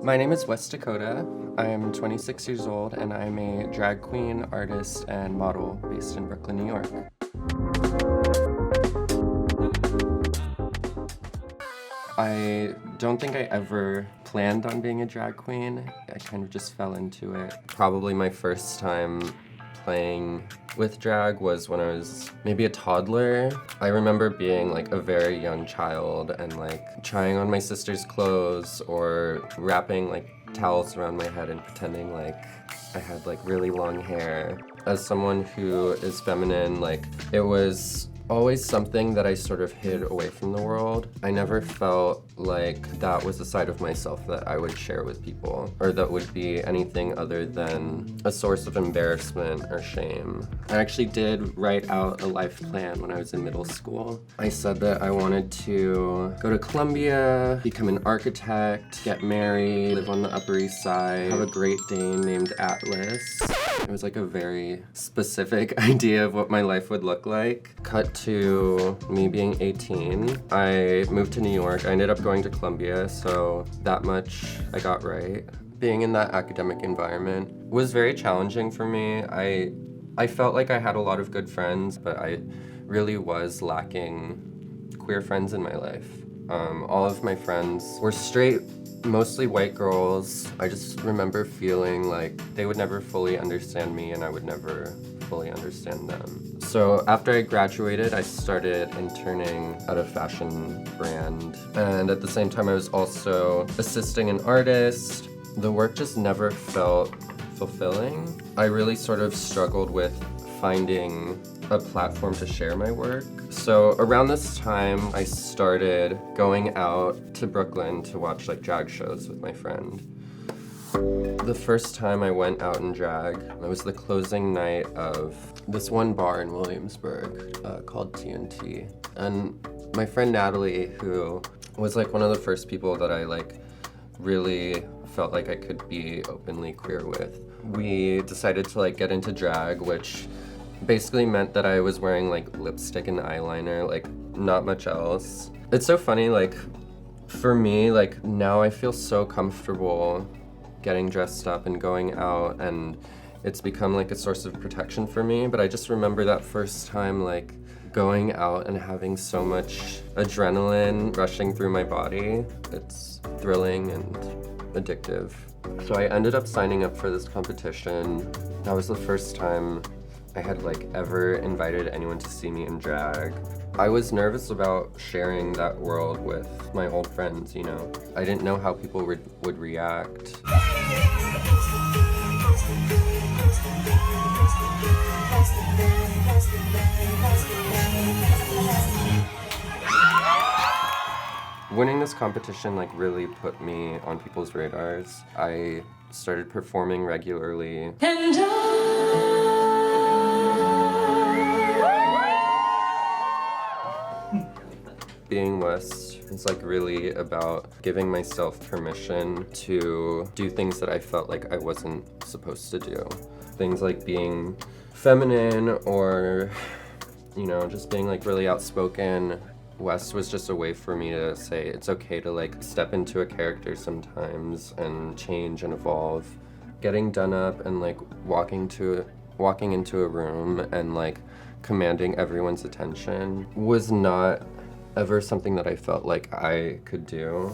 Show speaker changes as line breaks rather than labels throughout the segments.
My name is Dakota. I'm 26 years old and I'm a drag queen, artist, and model based in Brooklyn, New York. I don't think I ever planned on being a drag queen. I kind of just fell into it. Probably my first time playing with drag was when I was maybe a toddler. I remember being like a very young child and like trying on my sister's clothes or wrapping like towels around my head and pretending like I had like really long hair. As someone who is feminine, like it was always something that I sort of hid away from the world. I never felt like that was a side of myself that I would share with people or that would be anything other than a source of embarrassment or shame. I actually did write out a life plan when I was in middle school. I said that I wanted to go to Columbia, become an architect, get married, live on the Upper East Side, have a Great Dane named Atlas. It was like a very specific idea of what my life would look like. Cut to me being 18. I moved to New York. I ended up going to Columbia, so that much I got right. Being in that academic environment was very challenging for me. I felt like I had a lot of good friends, but I really was lacking queer friends in my life. All of my friends were straight, mostly white girls. I just remember feeling like they would never fully understand me and I would never fully understand them. So after I graduated, I started interning at a fashion brand. And at the same time, I was also assisting an artist. The work just never felt fulfilling. I really sort of struggled with finding a platform to share my work. So around this time, I started going out to Brooklyn to watch like drag shows with my friend. The first time I went out in drag, it was the closing night of this one bar in Williamsburg called TNT. And my friend Natalie, who was like one of the first people that I like really felt like I could be openly queer with, we decided to like get into drag, which basically meant that I was wearing like lipstick and eyeliner, like not much else. It's so funny, like for me, like now I feel so comfortable getting dressed up and going out, and it's become like a source of protection for me. But I just remember that first time like going out and having so much adrenaline rushing through my body. It's thrilling and addictive. So I ended up signing up for this competition. That was the first time I had like ever invited anyone to see me in drag. I was nervous about sharing that world with my old friends, you know. I didn't know how people would react. Winning this competition like really put me on people's radars. I started performing regularly. Being West is like really about giving myself permission to do things that I felt like I wasn't supposed to do. Things like being feminine or, you know, just being like really outspoken. West was just a way for me to say it's okay to like step into a character sometimes and change and evolve. Getting done up and like walking into a room and like commanding everyone's attention was not ever something that I felt like I could do.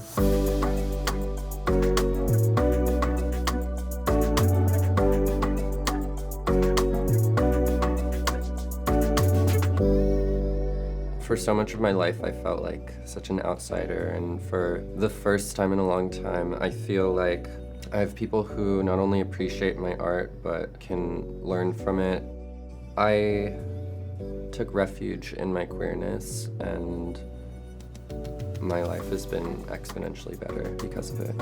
For so much of my life, I felt like such an outsider, and for the first time in a long time, I feel like I have people who not only appreciate my art, but can learn from it. I took refuge in my queerness, and my life has been exponentially better because of it.